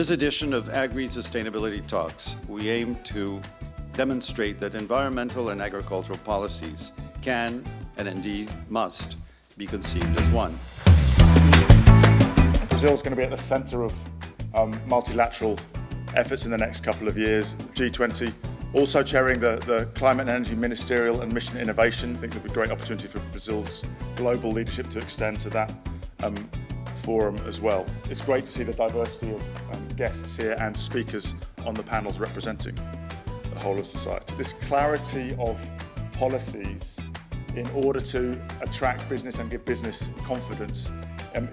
this edition of AgriSustainability Talks, we aim to demonstrate that environmental and agricultural policies can, and indeed must, be conceived as one. Brazil is going to be at the centre of multilateral efforts in the next couple of years. G20 also chairing the Climate and Energy Ministerial and Mission Innovation. I think there'll be a great opportunity for Brazil's global leadership to extend to that forum as well. It's great to see the diversity of guests here and speakers on the panels representing the whole of society. This clarity of policies in order to attract business and give business confidence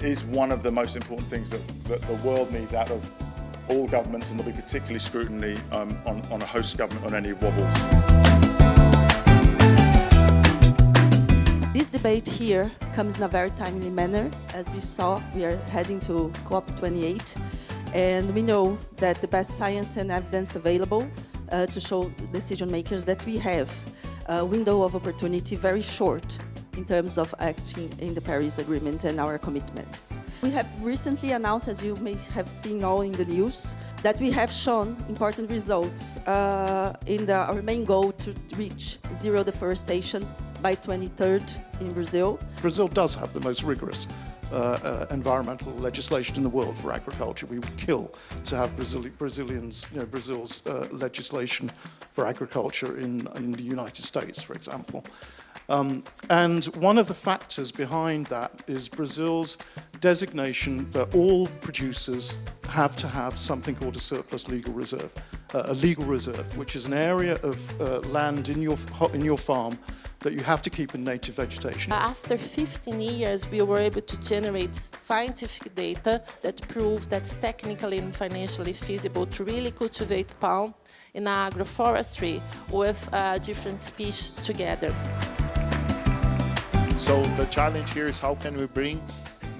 is one of the most important things that the world needs out of all governments, and there'll be particularly scrutiny on a host government on any wobbles. This debate here comes in a very timely manner. As we saw, we are heading to COP28, and we know that the best science and evidence available to show decision makers that we have a window of opportunity very short in terms of acting in the Paris Agreement and our commitments. We have recently announced, as you may have seen all in the news, that we have shown important results in our main goal to reach zero deforestation by 2030 in Brazil. Brazil does have the most rigorous environmental legislation in the world for agriculture. We would kill to have Brazil's legislation for agriculture in the United States, for example. And one of the factors behind that is Brazil's designation that all producers have to have something called a surplus legal reserve, which is an area of land in your farm that you have to keep in native vegetation. After 15 years, we were able to generate scientific data that prove that's technically and financially feasible to really cultivate palm in agroforestry with different species together. So the challenge here is how can we bring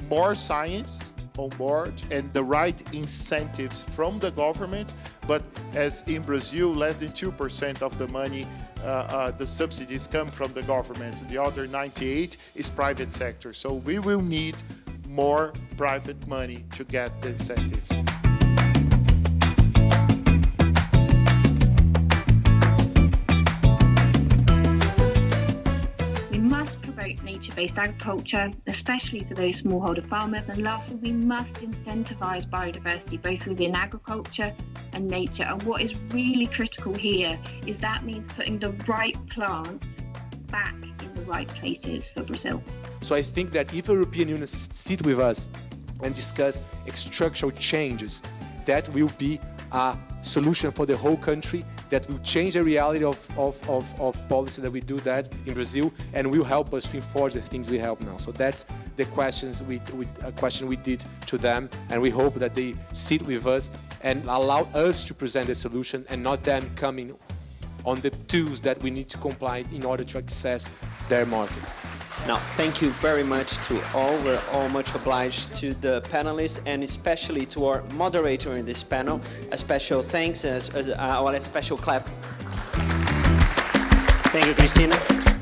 more science on board and the right incentives from the government, but as in Brazil, less than 2% of the money, the subsidies come from the government. The other 98% is private sector. So we will need more private money to get the incentives. Nature-based agriculture, especially for those smallholder farmers, and lastly, we must incentivise biodiversity both within agriculture and nature. And what is really critical here is that means putting the right plants back in the right places for Brazil. So I think that if the European Union sit with us and discuss structural changes, that will be a solution for the whole country, that will change the reality of policy that we do that in Brazil, and will help us to enforce the things we have now. So that's the question we did to them, and we hope that they sit with us and allow us to present a solution and not them coming on the tools that we need to comply in order to access their markets. Now, thank you very much to all. We're all much obliged to the panelists and especially to our moderator in this panel. A special thanks, or a special clap. Thank you, Christina.